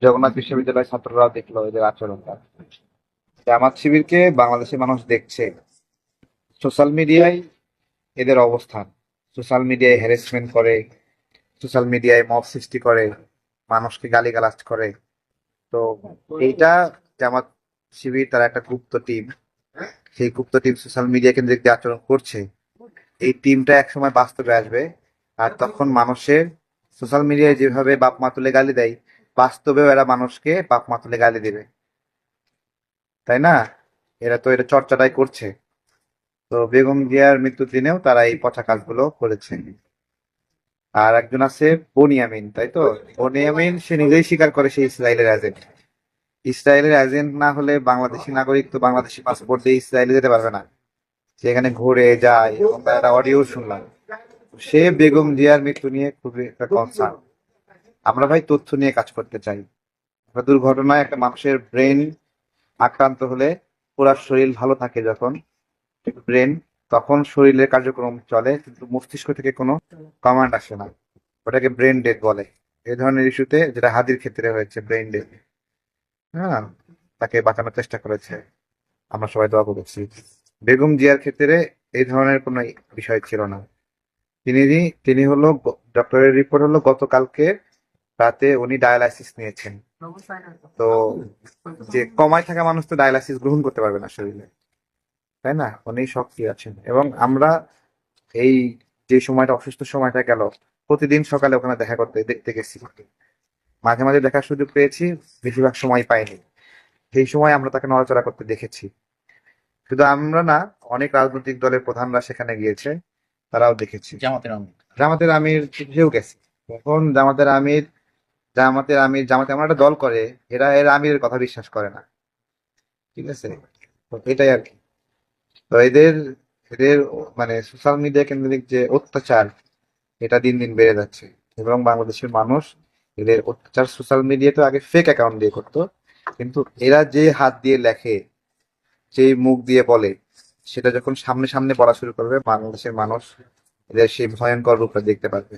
জগন্নাথ বিশ্ববিদ্যালয়ের ছাত্ররাও দেখলো এদের আচরণটা। জামাত শিবিরকে বাংলাদেশের মানুষ দেখছে। সোশ্যাল মিডিয়ায় এদের অবস্থান, সোশ্যাল মিডিয়ায় হ্যারাসমেন্ট করে, সোশ্যাল মিডিয়ায় মব সৃষ্টি করে, মানুষকে গালিগালাজ করে। তো এইটা জামাত শিবির তারা একটা গুপ্ত টিম। সেই গুপ্ত টিম সোশ্যাল মিডিয়া কেন্দ্রিক যে আচরণ করছে, এই টিমটা একসময় বাস্তবে আসবে। আর তখন মানুষের সোশ্যাল মিডিয়ায় যেভাবে বাপ মা তুলে গালি দেয়, বাস্তবেও এরা মানুষকে বাপ মা তুলে গালি দিবে, তাই না? এরা তো এটা চর্চাটাই করছে। তো বেগম জিয়ার মৃত্যুর দিনেও তারা এই পচা কাজগুলো করেছে। আর একজন আছে বনিয়ামিন, তাই তো? বনিয়ামিন সে নিজেই স্বীকার করে সে ইসরায়েলের এজেন্ট। ইসরায়েলের এজেন্ট না হলে বাংলাদেশি নাগরিক তো বাংলাদেশি পাসপোর্ট দিয়ে ইসরায়েলে যেতে পারবে না। সেখানে ঘুরে যায়, এবং তার একটা অডিও শুনলাম। সে বেগম জিয়ার মৃত্যু নিয়ে খুবই একটা কনসার্ন। আমরা ভাই তথ্য নিয়ে কাজ করতে চাই। একটা দুর্ঘটনায় একটা মানুষের ব্রেন আক্রান্ত হলে পুরা শরীর ভালো থাকে যখন ব্রেন, তখন শরীরের কার্যক্রম চলে, কিন্তু মস্তিষ্ক থেকে কোনো কমান্ড আসে না। ওটাকে ব্রেন ডেড বলে। এই ধরনের ইস্যুতে, যেটা হাদির ক্ষেত্রে হয়েছে ব্রেন ডেড, হ্যাঁ, তাকে বাঁচানোর চেষ্টা করেছে। আমরা সবাই দোয়া করেছি। বেগম জিয়ার ক্ষেত্রে এই ধরনের কোনো বিষয় ছিল না। তিনি তিনি হলো, ডক্টরের রিপোর্ট হলো গতকালকে রাতে উনি ডায়ালাইসিস নিয়েছেন। তো যে কমায় থাকা মানুষ তো ডায়ালাইসিস গ্রহণ করতে পারবে না শরীরে, তাই না? উনি সক্রিয় আছেন, এবং আমরা এই যে সময়টা অসুস্থ সময়টা গেল, প্রতিদিন সকালে ওখানে দেখা করতে দেখতে গেছি। মাঝে মাঝে দেখার সুযোগ পেয়েছি, বেশিরভাগ সময় পাইনি। সেই সময় আমরা তাকে নড়াচড়া করতে দেখেছি। শুধু আমরা না, অনেক রাজনৈতিক দলের প্রধানরা সেখানে গিয়েছে, তারাও দেখেছি। জামাতের আমির সেও গেছে। এখন জামাতে এমন একটা দল করে, এরা এর আমিরের কথা বিশ্বাস করে না। ঠিক আছে? তো এটাই আর কি। তো এদের এদের মানে সোশ্যাল মিডিয়া কেন্দ্রিক যে অত্যাচার, এটা দিন দিন বেড়ে যাচ্ছে। এবং বাংলাদেশের মানুষ এদের অত্যাচার সোশ্যাল মিডিয়াতে আগে ফেক অ্যাকাউন্ট দিয়ে করতো, কিন্তু এরা যে হাত দিয়ে লেখে, যেই মুখ দিয়ে বলে, সেটা যখন সামনে সামনে পড়া শুরু করবে, বাংলাদেশের মানুষ এদের সেই ভয়ঙ্কর রূপটা দেখতে পারবে।